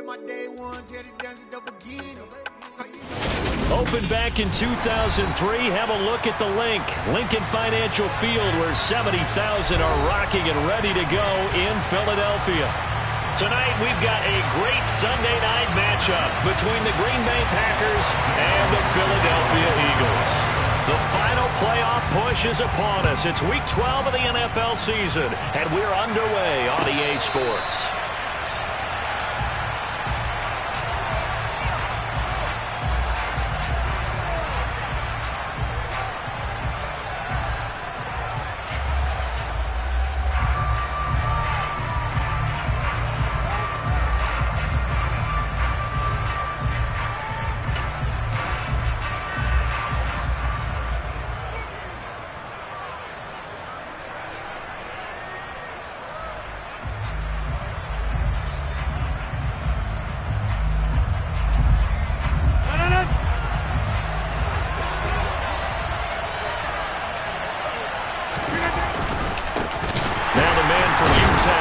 Opened back in 2003, have a look at the Lincoln Financial Field, where 70,000 are rocking and ready to go in Philadelphia. Tonight, we've got a great Sunday night matchup between the Green Bay Packers and the Philadelphia Eagles. The final playoff push is upon us. It's Week 12 of the NFL season, and we're underway on EA Sports.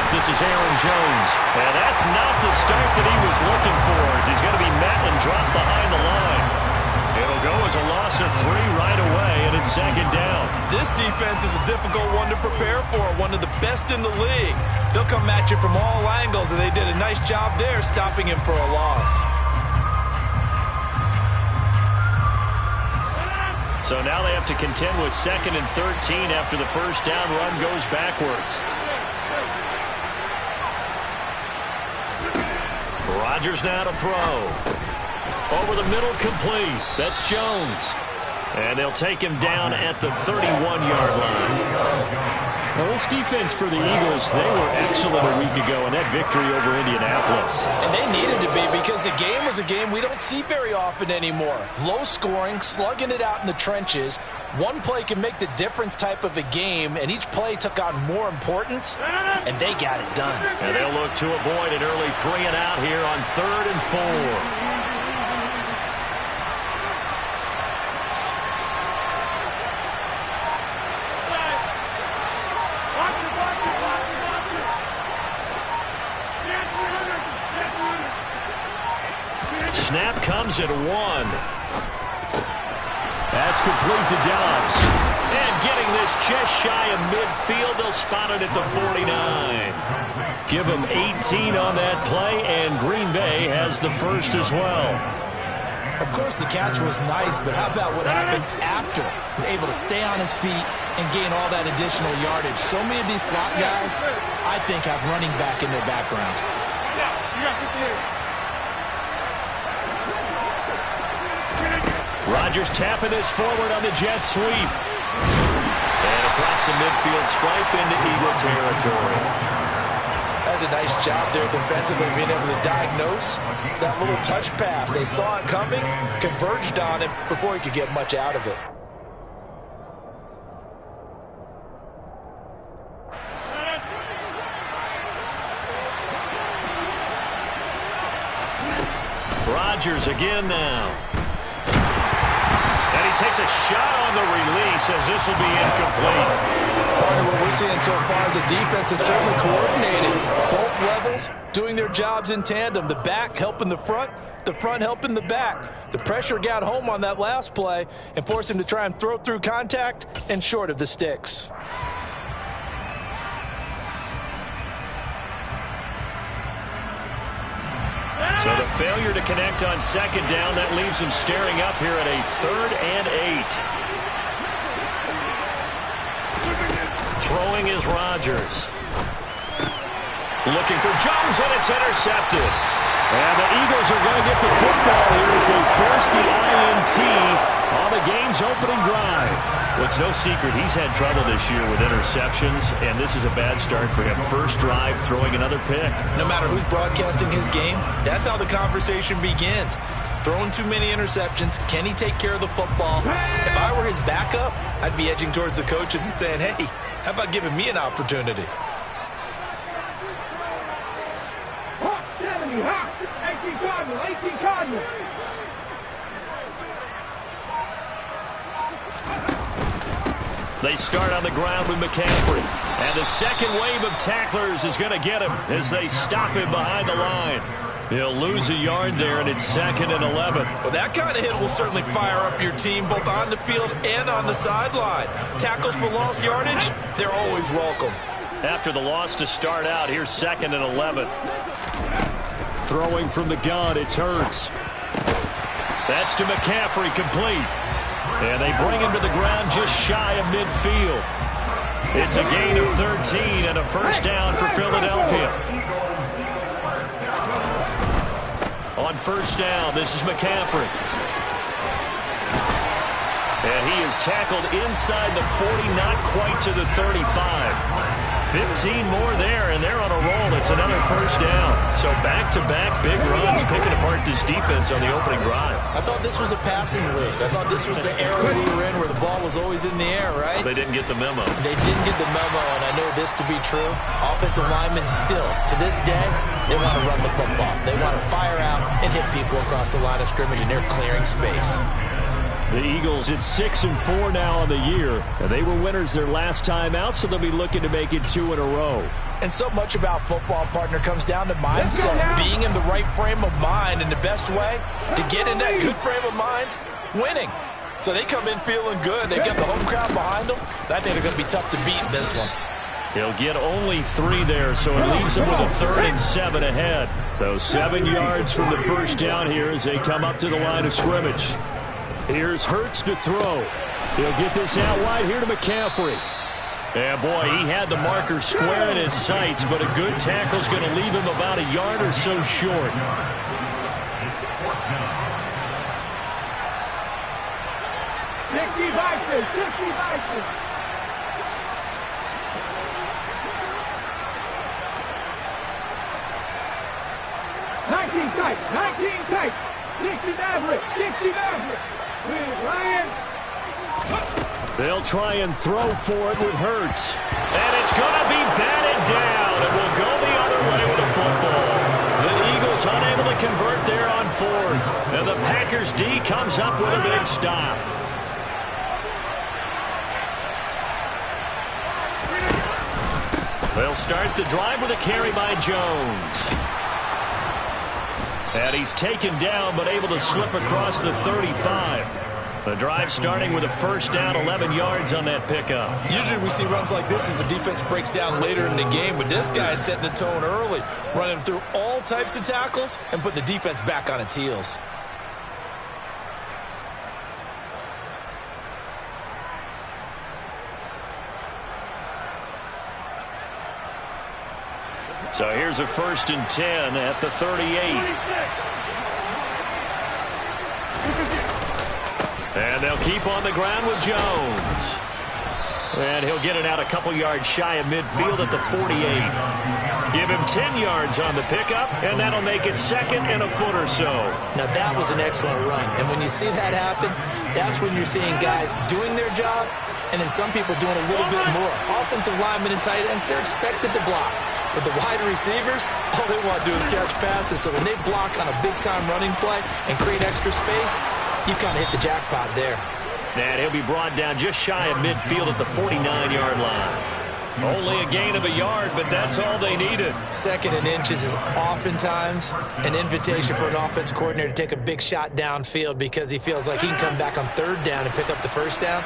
This is Aaron Jones. And that's not the start that he was looking for, as he's going to be met and dropped behind the line. It'll go as a loss of 3 right away, and it's second down. This defense is a difficult one to prepare for, one of the best in the league. They'll come at you from all angles, and they did a nice job there stopping him for a loss. So now they have to contend with 2nd and 13 after the first down run goes backwards. Rodgers now to throw. Over the middle, complete. That's Jones. And they'll take him down at the 31-yard line. Well, this defense for the Eagles, they were excellent a week ago in that victory over Indianapolis. And they needed to be, because the game was a game we don't see very often anymore. Low scoring, slugging it out in the trenches. One play can make the difference type of a game, and each play took on more importance, and they got it done. And they'll look to avoid an early 3 and out here on 3rd and 4. Snap comes at 1. That's complete to Dobbs. And getting this just shy of midfield, they'll spot it at the 49. Give them 18 on that play, and Green Bay has the first as well. Of course, the catch was nice, but how about what happened after? Able to stay on his feet and gain all that additional yardage. So many of these slot guys, I think, have running back in their background. Rodgers tapping this forward on the jet sweep. And across the midfield stripe into Eagle territory. That's a nice job there defensively, being able to diagnose that little touch pass. They saw it coming, converged on it before he could get much out of it. Rodgers again now. And he takes a shot on the release, as this will be incomplete. Part of what we're seeing so far is the defense is certainly coordinated. Both levels doing their jobs in tandem. The back helping the front helping the back. The pressure got home on that last play and forced him to try and throw through contact and short of the sticks. So the failure to connect on 2nd down, that leaves them staring up here at a 3rd and 8. Throwing is Rodgers. Looking for Jones, and it's intercepted. And the Eagles are going to get the football here as they force the INT on the game's opening drive. Well, it's no secret he's had trouble this year with interceptions, and this is a bad start for him. First drive, throwing another pick. No matter who's broadcasting his game, that's how the conversation begins. Throwing too many interceptions, can he take care of the football? If I were his backup, I'd be edging towards the coaches and saying, hey, how about giving me an opportunity? They start on the ground with McCaffrey. And the second wave of tacklers is going to get him as they stop him behind the line. He'll lose a yard there, and it's 2nd and 11. Well, that kind of hit will certainly fire up your team, both on the field and on the sideline. Tackles for lost yardage, they're always welcome. After the loss to start out, here's 2nd and 11. Throwing from the gun, it's Hurts. That's to McCaffrey, complete. And they bring him to the ground just shy of midfield. It's a gain of 13 and a first down for Philadelphia. On first down, this is McCaffrey. And he is tackled inside the 40, not quite to the 35. 15 more there, and they're on a roll. It's another first down. So back-to-back big runs, picking apart this defense on the opening drive. I thought this was a passing league. I thought this was the era we were in where the ball was always in the air, right? They didn't get the memo. They didn't get the memo, and I know this to be true. Offensive linemen still, to this day, they want to run the football. They want to fire out and hit people across the line of scrimmage, and they're clearing space. The Eagles, it's 6-4 now on the year, and they were winners their last time out, so they'll be looking to make it 2 in a row. And so much about football, partner, comes down to mindset, being in the right frame of mind, and the best way to get in that good frame of mind, winning. So they come in feeling good. They've got the home crowd behind them. I think they're going to be tough to beat in this one. He'll get only 3 there, so it leaves him with a 3rd and 7 ahead. So 7 yards from the first down here as they come up to the line of scrimmage. Here's Hurts to throw. He'll get this out wide here to McCaffrey. And boy, he had the marker square in his sights, but a good tackle's going to leave him about a yard or so short. Tight. 60 Maverick. They'll try and throw for it with Hurts. And it's going to be batted down. It will go the other way with the football. The Eagles unable to convert there on 4th. And the Packers D comes up with a big stop. They'll start the drive with a carry by Jones. And he's taken down, but able to slip across the 35. The drive starting with a first down, 11 yards on that pickup. Usually we see runs like this as the defense breaks down later in the game, but this guy is setting the tone early, running through all types of tackles and put the defense back on its heels. So here's a 1st and 10 at the 38. And they'll keep on the ground with Jones. And he'll get it out a couple yards shy of midfield at the 48. Give him 10 yards on the pickup, and that'll make it 2nd and a foot or so. Now that was an excellent run. And when you see that happen, that's when you're seeing guys doing their job, and then some people doing a little bit more. Offensive linemen and tight ends, they're expected to block. But the wide receivers, all they want to do is catch passes. So when they block on a big-time running play and create extra space, you've kind of hit the jackpot there. And he'll be brought down just shy of midfield at the 49-yard line. Only a gain of a yard, but that's all they needed. 2nd and inches is oftentimes an invitation for an offense coordinator to take a big shot downfield because he feels like he can come back on 3rd down and pick up the first down.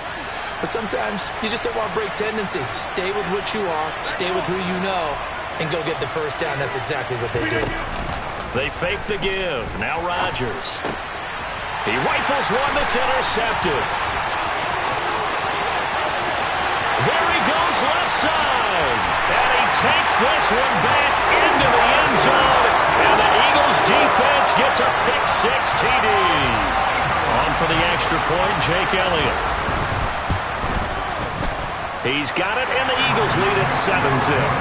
But sometimes you just don't want to break tendency. Stay with what you are, stay with who you know, and go get the first down. That's exactly what they do. They fake the give. Now Rodgers. He rifles one that's intercepted. There he goes left side. And he takes this one back into the end zone. And the Eagles defense gets a pick-6 TD. On for the extra point, Jake Elliott. He's got it, and the Eagles lead at 7-zip.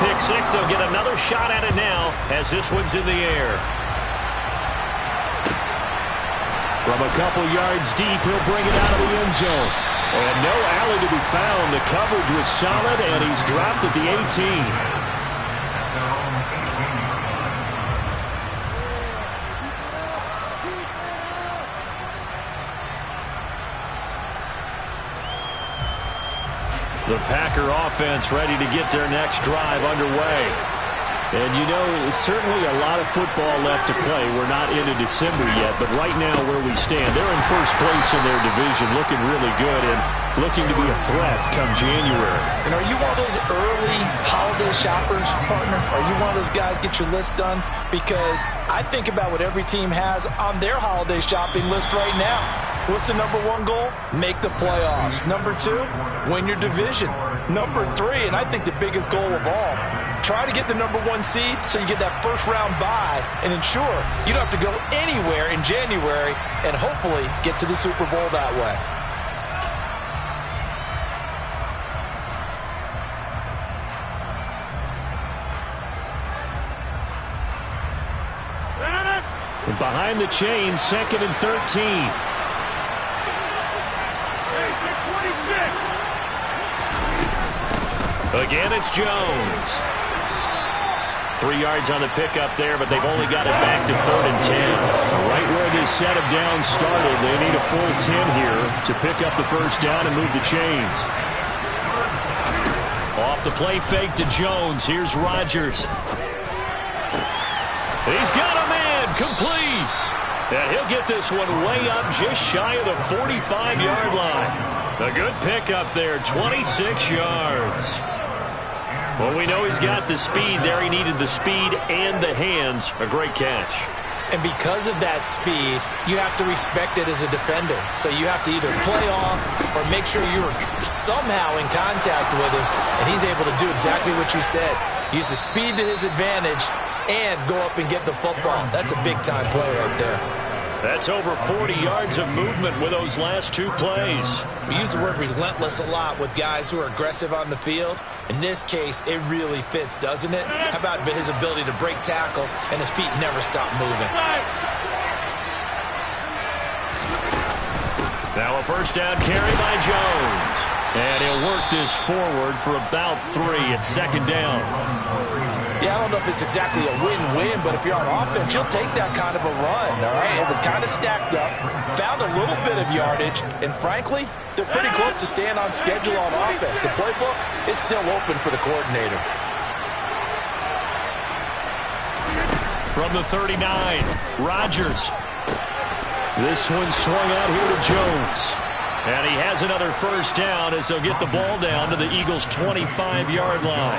Pick-6, they'll get another shot at it now as this one's in the air. From a couple yards deep, he'll bring it out of the end zone. And no alley to be found. The coverage was solid, and he's dropped at the 18. The Packer offense ready to get their next drive underway. And, you know, certainly a lot of football left to play. We're not into December yet, but right now where we stand, they're in first place in their division, looking really good and looking to be a threat come January. And are you one of those early holiday shoppers, partner? Are you one of those guys get your list done? Because I think about what every team has on their holiday shopping list right now. What's the number one goal? Make the playoffs. Number two, win your division. Number three, and I think the biggest goal of all, try to get the number one seed so you get that first round bye and ensure you don't have to go anywhere in January and hopefully get to the Super Bowl that way. And behind the chains, 2nd and 13. Again, it's Jones. 3 yards on the pickup there, but they've only got it back to 3rd and 10. Right where this set of downs started, they need a full 10 here to pick up the first down and move the chains. Off the play fake to Jones. Here's Rodgers. He's got a man complete. And he'll get this one way up just shy of the 45-yard line. A good pickup there, 26 yards. Well, we know he's got the speed there. He needed the speed and the hands. A great catch. And because of that speed, you have to respect it as a defender. So you have to either play off or make sure you're somehow in contact with him. And he's able to do exactly what you said. Use the speed to his advantage and go up and get the football. That's a big-time play right there. That's over 40 yards of movement with those last 2 plays. We use the word relentless a lot with guys who are aggressive on the field. In this case, it really fits, doesn't it? How about his ability to break tackles and his feet never stop moving? Now a first down carry by Jones. And he'll work this forward for about 3 at 2nd down. Yeah, I don't know if it's exactly a win-win, but if you're on offense, you'll take that kind of a run, all right? It was kind of stacked up, found a little bit of yardage, and frankly, they're pretty close to staying on schedule on offense. The playbook is still open for the coordinator. From the 39, Rodgers. This one swung out here to Jones. And he has another first down as they'll get the ball down to the Eagles' 25-yard line.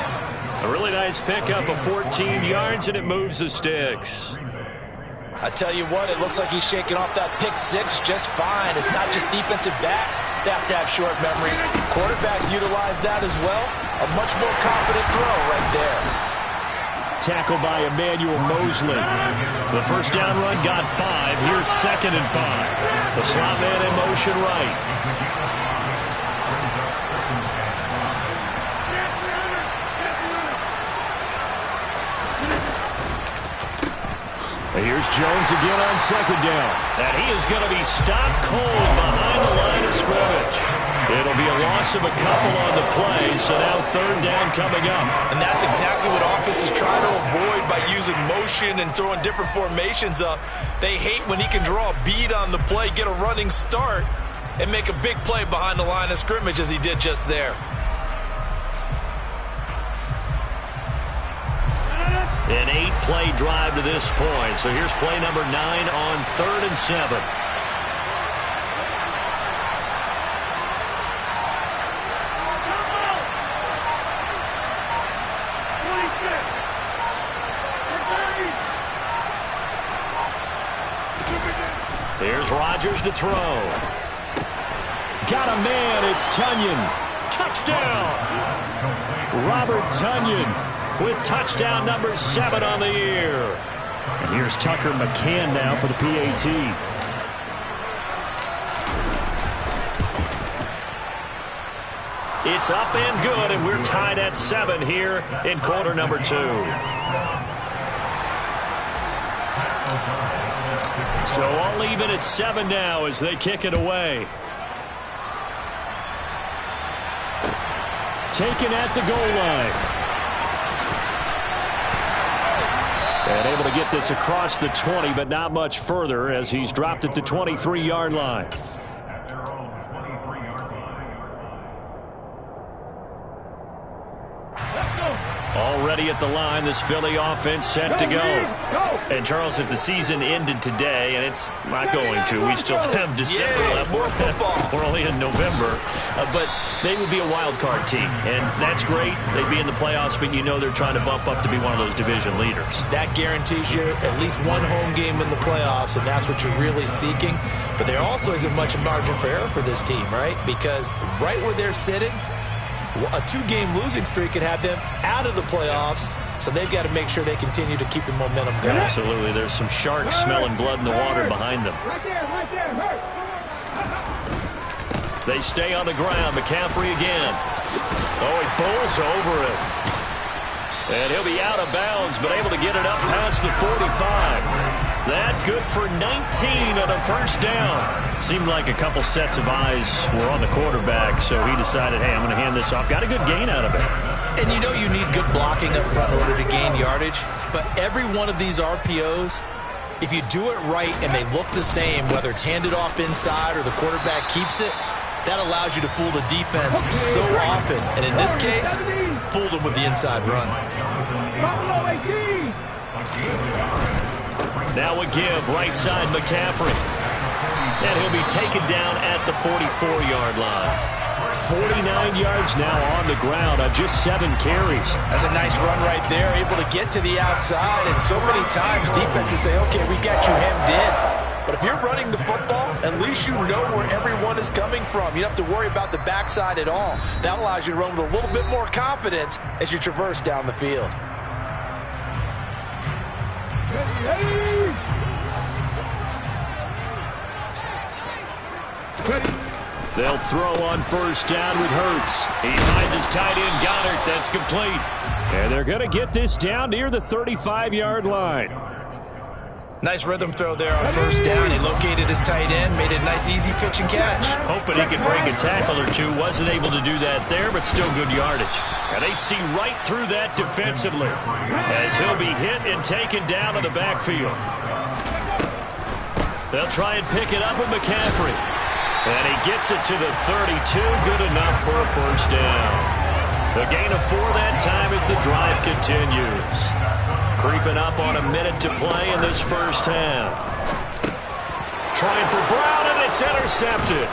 A really nice pickup of 14 yards, and it moves the sticks. I tell you what, it looks like he's shaking off that pick six just fine. It's not just defensive backs. They have to have short memories. Quarterbacks utilize that as well. A much more confident throw right there. Tackle by Emmanuel Mosley. The first down run got 5. Here's 2nd and 5. The slot man in motion right. Here's Jones again on 2nd down. And he is going to be stopped cold behind the line of scrimmage. It'll be a loss of a couple on the play, so now 3rd down coming up. And that's exactly what offenses try to avoid by using motion and throwing different formations up. They hate when he can draw a bead on the play, get a running start, and make a big play behind the line of scrimmage as he did just there. An 8-play drive to this point. So here's play number 9 on 3rd and 7. Here's Rodgers to throw. Got a man. It's Tunyon. Touchdown. Robert Tunyon with touchdown number 7 on the year. And here's Tucker McCann now for the PAT. It's up and good, and we're tied at 7 here in quarter number 2. So all even at 7 now as they kick it away. Taken at the goal line. And able to get this across the 20, but not much further as he's dropped at the 23-yard line. ready at the line. This Philly offense set to go. And, Charles, if the season ended today, and it's not going to, we still have December left. More football. We're only in November. But they would be a wild card team, and that's great. They'd be in the playoffs, but you know they're trying to bump up to be one of those division leaders. That guarantees you at least one home game in the playoffs, and that's what you're really seeking. But there also isn't much margin for error for this team, right? Because right where they're sitting, a 2-game losing streak could have them out of the playoffs, so they've got to make sure they continue to keep the momentum going. Absolutely. There's some sharks smelling blood in the water behind them. Right there, hurt. They stay on the ground. McCaffrey again. Oh, he bowls over it. And he'll be out of bounds, but able to get it up past the 45. That good for 19 on a first down. Seemed like a couple sets of eyes were on the quarterback, so he decided, hey, I'm going to hand this off. Got a good gain out of it. And you know you need good blocking up front in order to gain yardage, but every one of these RPOs, if you do it right and they look the same, whether it's handed off inside or the quarterback keeps it, that allows you to fool the defense so often. And in this case, fooled them with the inside run. Now a give, right side McCaffrey. And he'll be taken down at the 44-yard line. 49 yards now on the ground on just 7 carries. That's a nice run right there, able to get to the outside. And so many times defenses say, okay, we got you hemmed in. But if you're running the football, at least you know where everyone is coming from. You don't have to worry about the backside at all. That allows you to run with a little bit more confidence as you traverse down the field. They'll throw on first down with Hurts. He finds his tight end, Goddard. That's complete. And they're going to get this down near the 35-yard line. Nice rhythm throw there on first down. He located his tight end, made it a nice easy pitch and catch. Hoping he could break a tackle or two. Wasn't able to do that there, but still good yardage. And they see right through that defensively as he'll be hit and taken down to the backfield. They'll try and pick it up with McCaffrey. And he gets it to the 32. Good enough for a first down. The gain of 4 that time as the drive continues. Creeping up on a minute to play in this first half. Trying for Brown, and it's intercepted.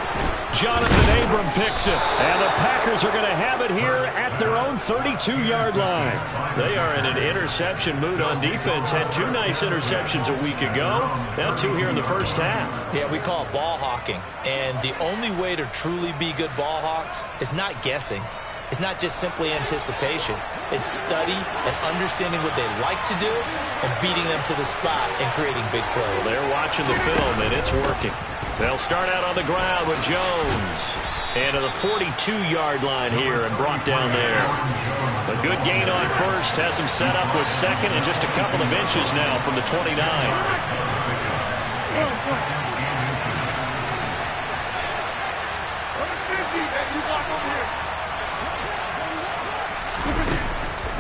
Jonathan Abram picks it. And the Packers are going to have it here at their own 32-yard line. They are in an interception mood on defense. Had 2 nice interceptions a week ago. Now 2 here in the first half. Yeah, we call it ball hawking. And the only way to truly be good ball hawks is not guessing. It's not just simply anticipation. It's study and understanding what they like to do and beating them to the spot and creating big plays. Well, they're watching the film, and it's working. They'll start out on the ground with Jones. And to the 42-yard line here and brought down there. A good gain on first. Has him set up with second and just a couple of inches now from the 29.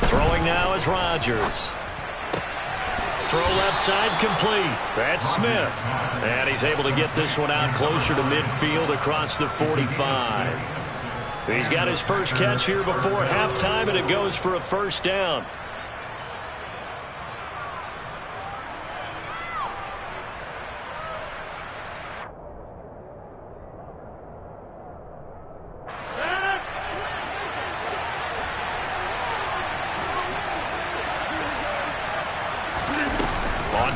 Throwing now is Rodgers. Throw left side complete. That's Smith. And he's able to get this one out closer to midfield across the 45. He's got his first catch here before halftime, and it goes for a first down.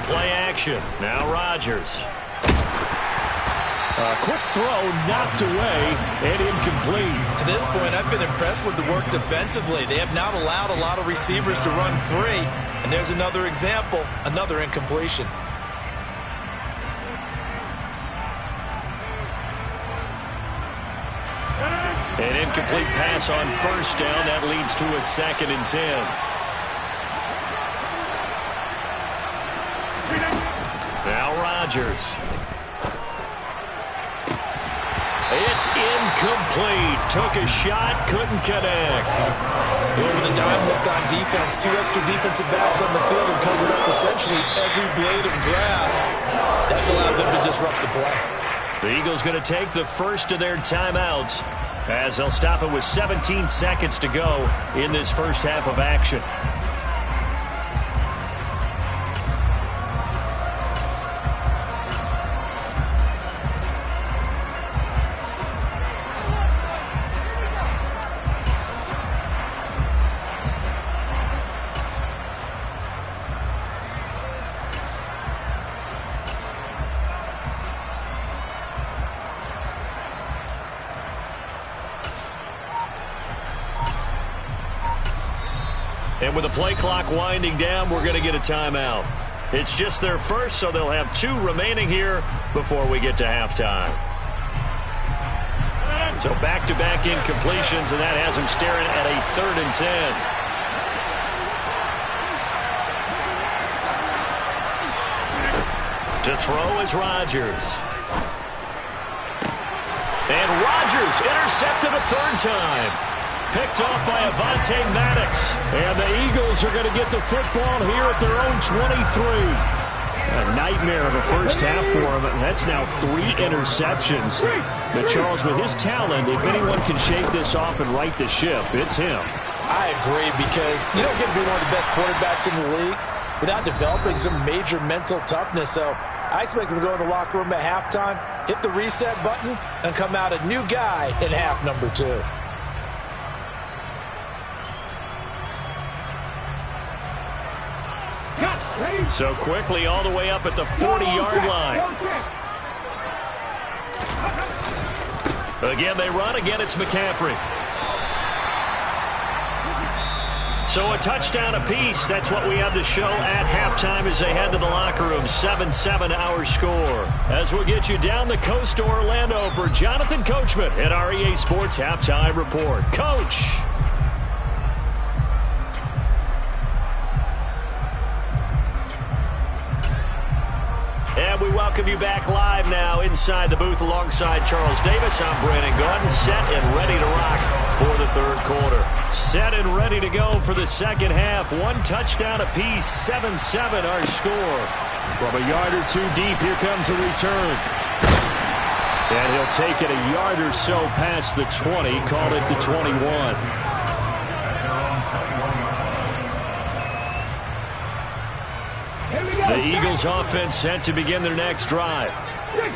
Play action. Now Rodgers. A quick throw knocked away and incomplete. To this point, I've been impressed with the work defensively. They have not allowed a lot of receivers to run free. And there's another example, another incompletion. An incomplete pass on first down. That leads to a 2nd and 10. Now Rodgers. It's incomplete. Took a shot, couldn't connect. Over the dime looked on defense. 2 extra defensive backs on the field and covered up essentially every blade of grass. That allowed them to disrupt the play. The Eagles going to take the first of their timeouts as they'll stop it with 17 seconds to go in this first half of action. And with the play clock winding down, we're going to get a timeout. It's just their first, so they'll have 2 remaining here before we get to halftime. So back-to-back incompletions, and that has them staring at a 3rd and 10. To throw is Rodgers. And Rodgers intercepted a 3rd time. Picked off by Avonte Maddox. And the Eagles are going to get the football here at their own 23. A nightmare of a first half for him. That's now 3 interceptions. But Charles, with his talent, if anyone can shake this off and right the ship, it's him. I agree, because you don't get to be one of the best quarterbacks in the league without developing some major mental toughness. So I expect him to go in the locker room at halftime, hit the reset button, and come out a new guy in half number 2. So quickly all the way up at the 40-yard line. Again, they run. Again, it's McCaffrey. So a touchdown apiece. That's what we have to show at halftime as they head to the locker room. 7-7 our score. As we'll get you down the coast to Orlando for Jonathan Coachman at our EA Sports Halftime Report. Coach. And we welcome you back live now inside the booth alongside Charles Davis. I'm Brandon Gaudin, set and ready to rock for the 3rd quarter. Set and ready to go for the 2nd half. 1 touchdown apiece, 7-7 our score. From a yard or 2 deep, here comes a return. And he'll take it a yard or so past the 20, call it the 21. The Eagles offense set to begin their next drive.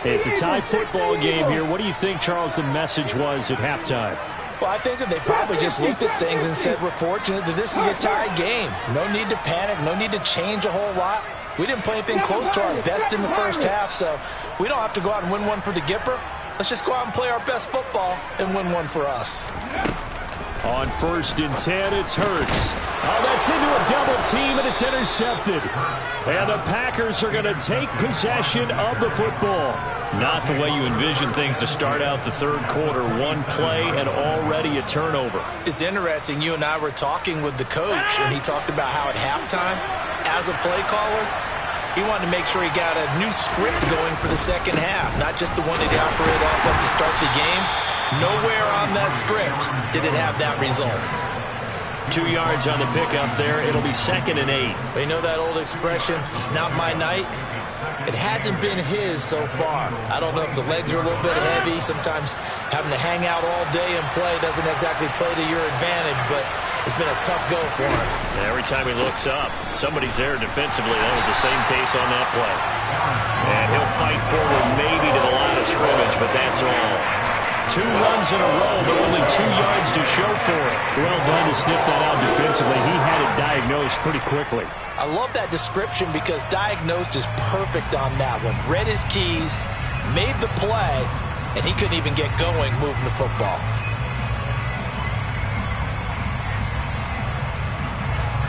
It's a tie football game here. What do you think, Charles, the message was at halftime? Well, I think that they probably just looked at things and said, we're fortunate that this is a tie game. No need to panic. No need to change a whole lot. We didn't play anything close to our best in the first half, so we don't have to go out and win one for the Gipper. Let's just go out and play our best football and win one for us. On 1st and 10, it's Hurts. Oh, that's into a double team, and it's intercepted. And the Packers are going to take possession of the football. Not the way you envision things to start out the 3rd quarter. 1 play and already a turnover. It's interesting. You and I were talking with the coach, and he talked about how at halftime, as a play caller, he wanted to make sure he got a new script going for the 2nd half, not just the one that he operated off of to start the game. Nowhere on that script did it have that result. 2 yards on the pickup there. It'll be 2nd and 8. But you know that old expression, it's not my night? It hasn't been his so far. I don't know if the legs are a little bit heavy. Sometimes having to hang out all day and play doesn't exactly play to your advantage, but it's been a tough go for him. Every time he looks up, somebody's there defensively. That was the same case on that play. And he'll fight forward maybe to the line of scrimmage, but that's all. 2 runs in a row, but only 2 yards to show for it. Well done to sniff that out defensively. He had it diagnosed pretty quickly. I love that description because diagnosed is perfect on that one. Read his keys, made the play, and he couldn't even get going moving the football.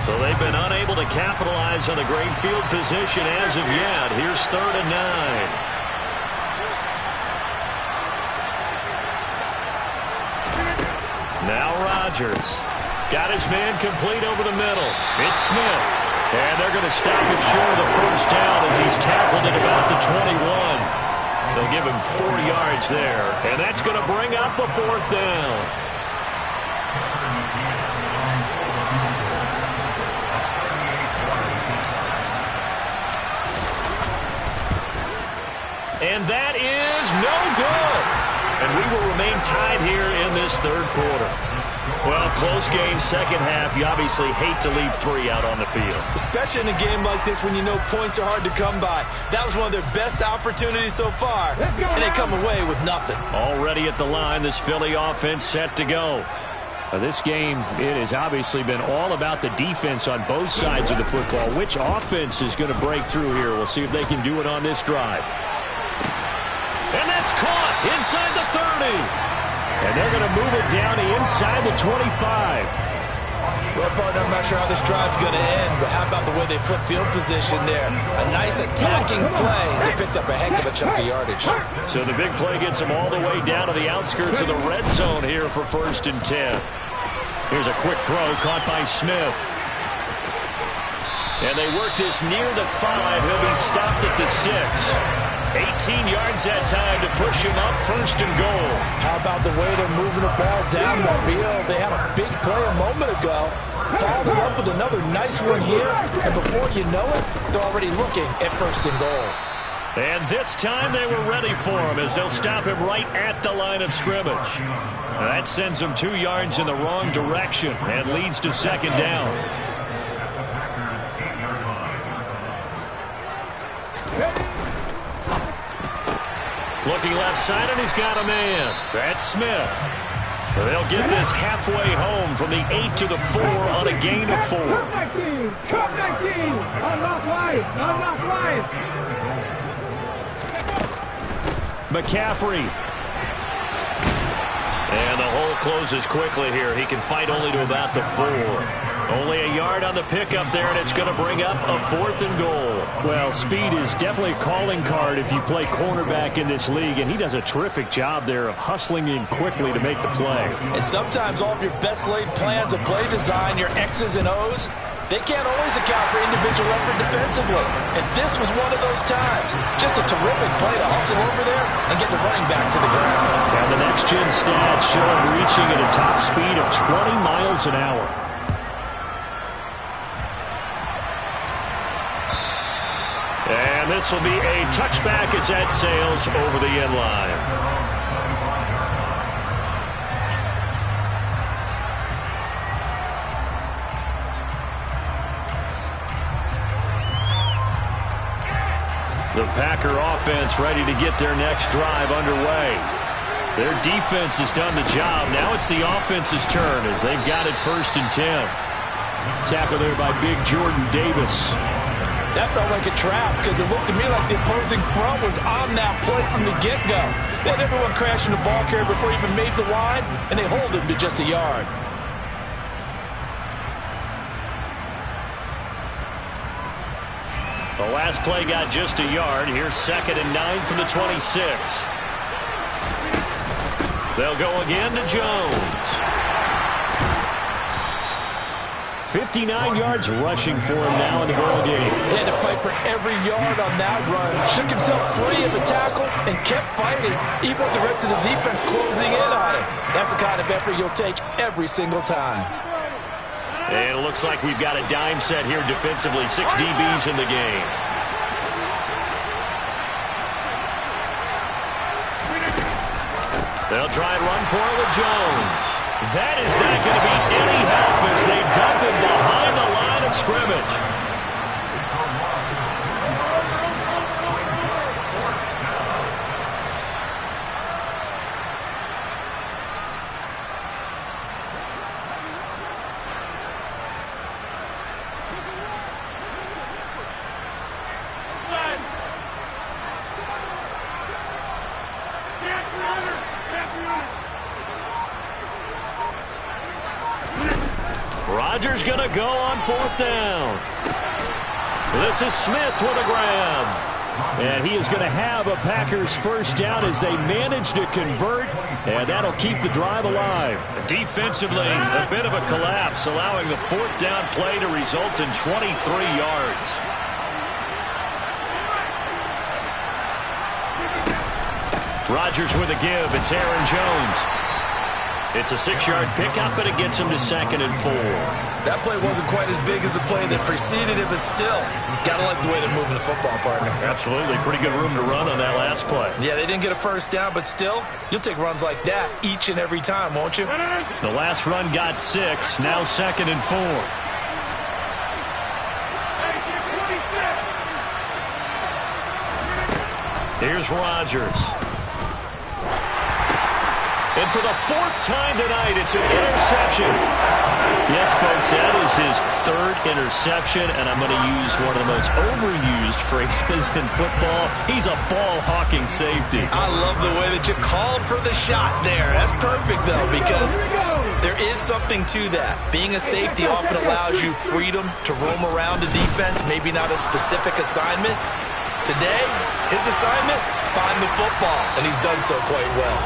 So they've been unable to capitalize on the great field position as of yet. Here's 3rd and 9. Now Rodgers. Got his man complete over the middle. It's Smith. And they're going to stop it short of the 1st down as he's tackled at about the 21. They'll give him 4 yards there. And that's going to bring up a 4th down. And that is no good. And we will remain tied here in this 3rd quarter. Well, close game, 2nd half. You obviously hate to leave 3 out on the field. Especially in a game like this when you know points are hard to come by. That was one of their best opportunities so far, and they come away with nothing. Already at the line, this Philly offense set to go. This game, it has obviously been all about the defense on both sides of the football. Which offense is going to break through here? We'll see if they can do it on this drive. And that's caught inside the 30. And they're going to move it down to inside the 25. Well, partner, I'm not sure how this drive's going to end, but how about the way they flip field position there? A nice attacking play. They picked up a heck of a chunk of yardage. So the big play gets them all the way down to the outskirts of the red zone here for 1st and 10. Here's a quick throw caught by Smith. And they work this near the 5. He'll be stopped at the 6. 18 yards that time to push him up 1st and goal. How about the way they're moving the ball down the field? They had a big play a moment ago. Followed it up with another nice one here. And before you know it, they're already looking at 1st and goal. And this time they were ready for him as they'll stop him right at the line of scrimmage. That sends him 2 yards in the wrong direction and leads to 2nd down. Looking left side, and he's got a man. That's Smith. They'll get this halfway home from the 8 to the 4 on a gain of 4. Cut that team! Cut that team! Unlock life! Unlock life! McCaffrey. And the hole closes quickly here. He can fight only to about the 4. Only a yard on the pickup there, and it's going to bring up a 4th and goal. Well, speed is definitely a calling card if you play cornerback in this league, and he does a terrific job there of hustling in quickly to make the play. And sometimes all of your best laid plans of play design, your X's and O's, they can't always account for individual effort defensively. And this was one of those times. Just a terrific play to hustle over there and get the running back to the ground. And the next-gen stats show him reaching at a top speed of 20 miles an hour. And this will be a touchback as that sails over the end line. The Packer offense ready to get their next drive underway. Their defense has done the job. Now it's the offense's turn as they've got it 1st and 10. Tackle there by big Jordan Davis. That felt like a trap because it looked to me like the opposing front was on that play from the get-go. They had everyone crashing the ball carrier before he even made the line, and they hold him to just a yard. The last play got just a yard. Here's 2nd and 9 from the 26. They'll go again to Jones. 59 yards rushing for him now in the ball game. He had to fight for every yard on that run. Shook himself free of the tackle and kept fighting, even with the rest of the defense closing in on him. That's the kind of effort you'll take every single time. And it looks like we've got a dime set here defensively. 6 DBs in the game. They'll try and run for it with Jones. That is not going to be any help as they dump him behind the line of scrimmage. Rodgers going to go on 4th down. This is Smith with a grab. And he is going to have a Packers 1st down as they manage to convert, and that'll keep the drive alive. Defensively, a bit of a collapse, allowing the 4th down play to result in 23 yards. Rodgers with a give. It's Aaron Jones. It's a 6-yard pickup, but it gets him to 2nd and 4. That play wasn't quite as big as the play that preceded it, but still, gotta like the way they're moving the football, partner. Absolutely. Pretty good room to run on that last play. Yeah, they didn't get a 1st down, but still, you'll take runs like that each and every time, won't you? The last run got 6, now 2nd and 4. Here's Rodgers. And for the fourth time tonight, it's an interception. Yes, folks, that is his third interception, and I'm going to use one of the most overused phrases in football. He's a ball-hawking safety. I love the way that you called for the shot there. That's perfect, though, because there is something to that. Being a safety often allows you freedom to roam around a defense, maybe not a specific assignment. Today, his assignment, find the football, and he's done so quite well.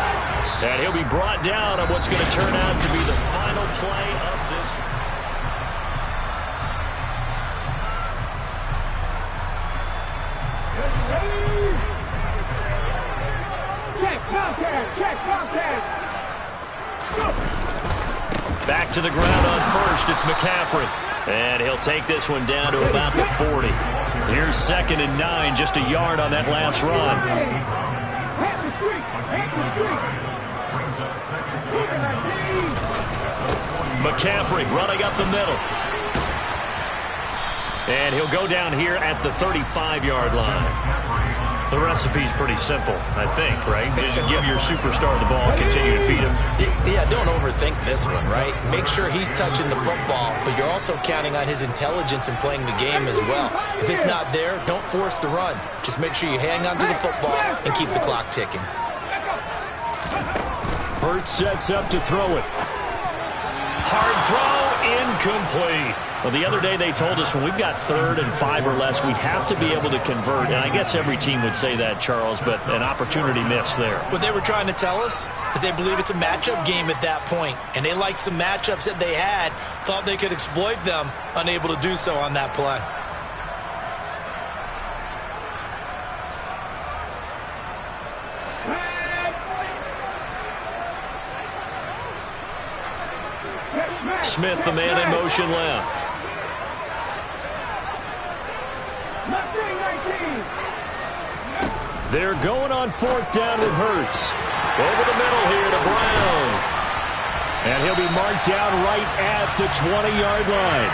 And he'll be brought down on what's going to turn out to be the final play of this. Check contact. Check contact. Back to the ground on first. It's McCaffrey. And he'll take this one down to about the 40. Here's 2nd and 9, just a yard on that last run. McCaffrey running up the middle. And he'll go down here at the 35-yard line. The recipe's pretty simple, I think, right? Just give your superstar the ball and continue to feed him. Yeah, don't overthink this one, right? Make sure he's touching the football, but you're also counting on his intelligence in playing the game as well. If it's not there, don't force the run. Just make sure you hang on to the football and keep the clock ticking. Hurts sets up to throw it. Hard throw, incomplete. Well, the other day they told us when we've got 3rd and 5 or less, we have to be able to convert. And I guess every team would say that, Charles, but an opportunity missed there. What they were trying to tell us is they believe it's a matchup game at that point, and they liked some matchups that they had, thought they could exploit them, unable to do so on that play. Smith, the man in motion left. They're going on 4th down with Hurts. Over the middle here to Brown. And he'll be marked down right at the 20-yard line.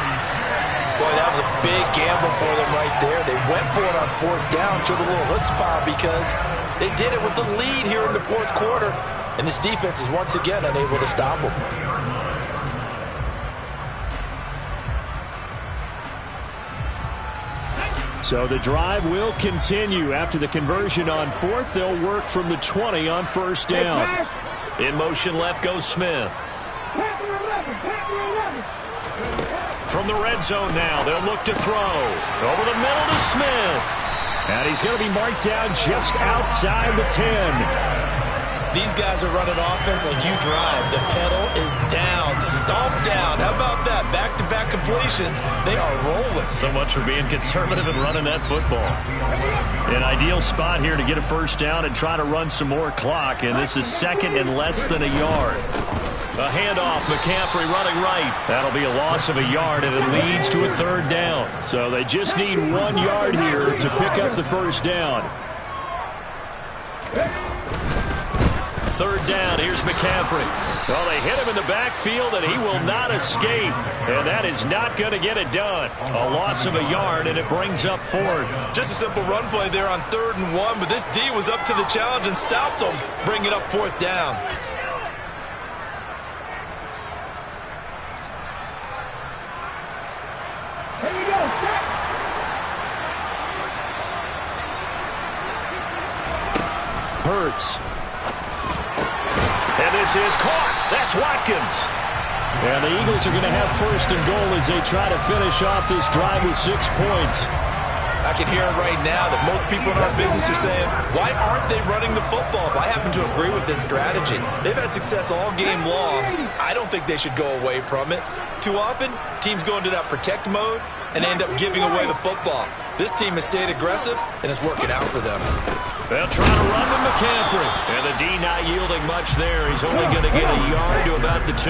Boy, that was a big gamble for them right there. They went for it on 4th down, showed a little chutzpah because they did it with the lead here in the 4th quarter. And this defense is once again unable to stop them. So the drive will continue. After the conversion on 4th, they'll work from the 20 on 1st down. In motion left goes Smith. From the red zone now, they'll look to throw. Over the middle to Smith. And he's going to be marked down just outside the 10. These guys are running offense like you drive. The pedal is down, stomped down. How about that? Back-to-back completions. They are rolling. So much for being conservative and running that football. An ideal spot here to get a 1st down and try to run some more clock. And this is 2nd and less than a yard. A handoff, McCaffrey running right. That'll be a loss of a yard, and it leads to a 3rd down. So they just need 1 yard here to pick up the 1st down. 3rd down, here's McCaffrey. Well, they hit him in the backfield, and he will not escape. And that is not going to get it done. A loss of a yard, and it brings up 4th. Just a simple run play there on 3rd and 1, but this D was up to the challenge and stopped him, bringing up 4th down. Here we go, set. Hurts. And this is caught. That's Watkins. And the Eagles are going to have 1st and goal as they try to finish off this drive with 6 points. I can hear it right now that most people in our business are saying, why aren't they running the football? But I happen to agree with this strategy. They've had success all game long. I don't think they should go away from it. Too often, teams go into that protect mode and end up giving away the football. This team has stayed aggressive, and it's working out for them. They'll try to run with McCaffrey. And the D not yielding much there. He's only going to get a yard to about the 2.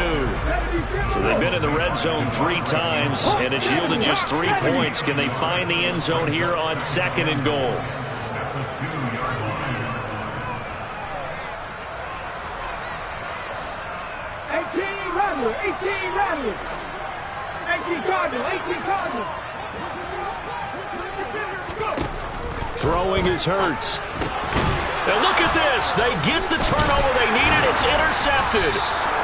So they've been in the red zone 3 times, and it's yielded just 3 points. Can they find the end zone here on 2nd and goal? Rattler, 18 Rattler. 18 Cardinal, 18 Cardinal. Throwing is Hurts. And look at this. They get the turnover they needed. It's intercepted.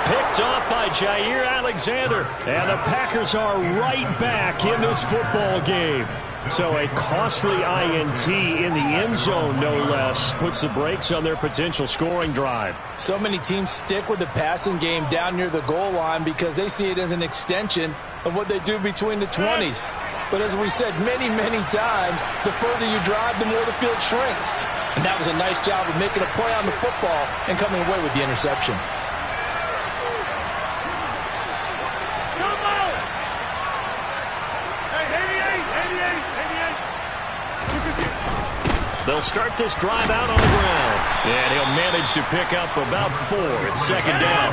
Picked off by Jair Alexander. And the Packers are right back in this football game. So a costly INT in the end zone, no less, puts the brakes on their potential scoring drive. So many teams stick with the passing game down near the goal line because they see it as an extension of what they do between the 20s. But as we said many, many times, the further you drive, the more the field shrinks. And that was a nice job of making a play on the football and coming away with the interception. They'll start this drive out on the ground. And he'll manage to pick up about 4. It's second down.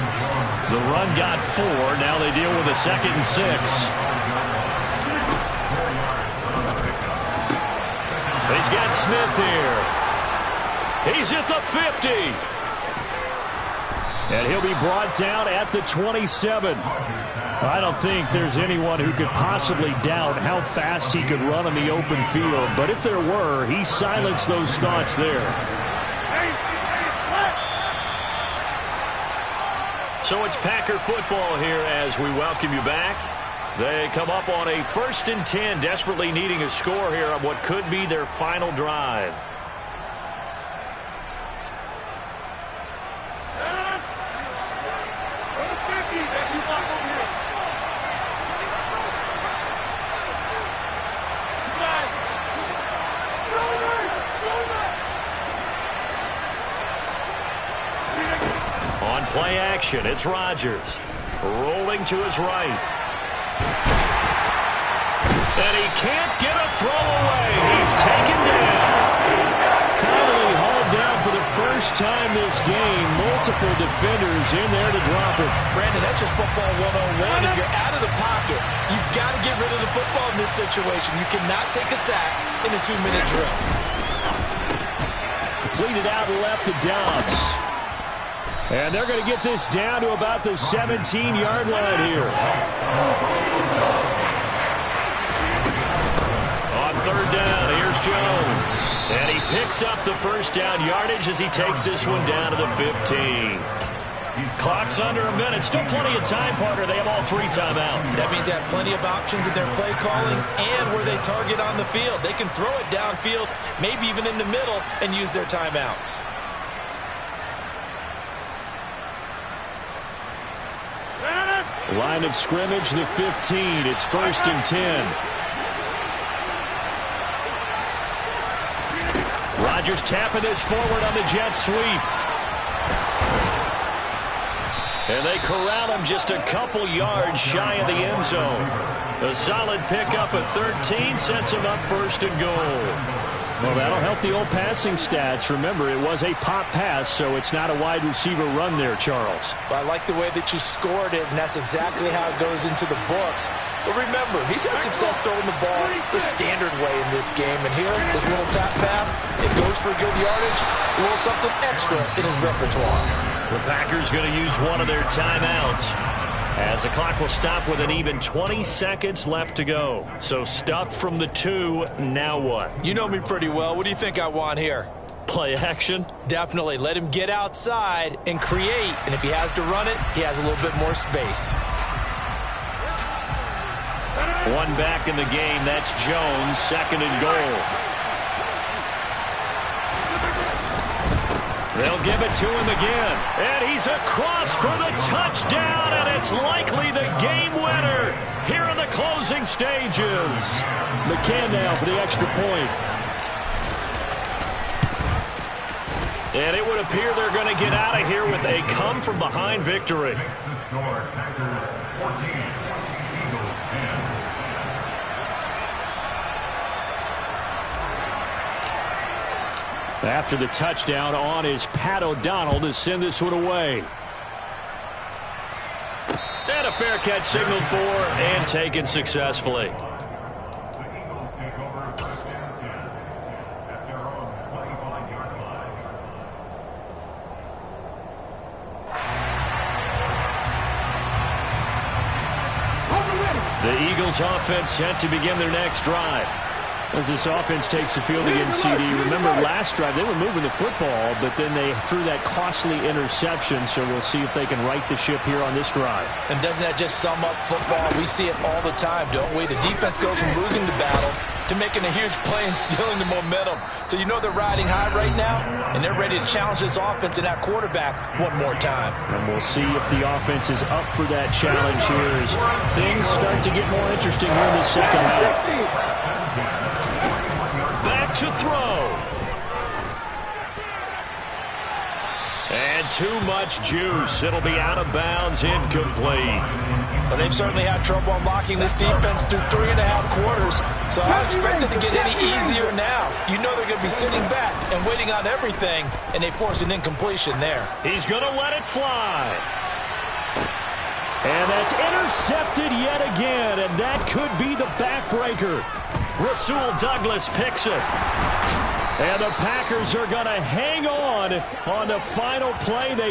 The run got 4. Now they deal with a 2nd and 6. He's got Smith here. He's at the 50. And he'll be brought down at the 27. I don't think there's anyone who could possibly doubt how fast he could run on the open field. But if there were, he silenced those thoughts there. So it's Packer football here as we welcome you back. They come up on a 1st and 10, desperately needing a score here on what could be their final drive. On play action, it's Rodgers. Rolling to his right. And he can't get a throw away. He's taken down. Finally hauled down for the first time this game. Multiple defenders in there to drop it. Brandon, that's just football 101. If you're out of the pocket, you've got to get rid of the football in this situation. You cannot take a sack in a 2-minute drill. Completed out left to Dobbs. And they're going to get this down to about the 17-yard line here. On 3rd down, here's Jones. And he picks up the first down yardage as he takes this one down to the 15. Clock's under a minute. Still plenty of time, partner. They have all 3 timeouts. That means they have plenty of options in their play calling and where they target on the field. They can throw it downfield, maybe even in the middle, and use their timeouts. Line of scrimmage, the 15. It's 1st and 10. Rodgers tapping this forward on the jet sweep. And they corral him just a couple yards shy of the end zone. A solid pickup at 13 sets him up 1st and goal. Well, that'll help the old passing stats. Remember, it was a pop pass, so it's not a wide receiver run there, Charles. Well, I like the way that you scored it, and that's exactly how it goes into the books. But remember, he's had success throwing the ball the standard way in this game. And here, this little tap pass, it goes for good yardage, a little something extra in his repertoire. The Packers going to use one of their timeouts, as the clock will stop with an even 20 seconds left to go. So stuffed from the 2, now what? You know me pretty well. What do you think I want here? Play action? Definitely. Let him get outside and create. And if he has to run it, he has a little bit more space. One back in the game. That's Jones, 2nd and goal. They'll give it to him again. And he's across for the touchdown, and it's likely the game winner here in the closing stages. McCann now for the extra point. And it would appear they're going to get out of here with a come-from-behind victory. After the touchdown, on is Pat O'Donnell to send this one away. And a fair catch signaled for and taken successfully. The Eagles offense set to begin their next drive. As this offense takes the field against CD, remember last drive they were moving the football, but then they threw that costly interception, so we'll see if they can right the ship here on this drive. And doesn't that just sum up football? We see it all the time, don't we? The defense goes from losing the battle to making a huge play and stealing the momentum. So you know they're riding high right now, and they're ready to challenge this offense and that quarterback one more time. And we'll see if the offense is up for that challenge here as things start to get more interesting here in the second half. Back to throw. And too much juice. It'll be out of bounds, incomplete. Well, they've certainly had trouble unlocking this defense through 3.5 quarters, so I don't expect it to get any easier now. You know they're going to be sitting back and waiting on everything, and they force an incompletion there. He's going to let it fly. And that's intercepted yet again, and that could be the backbreaker. Rasul Douglas picks it. And the Packers are going to hang on the final play. They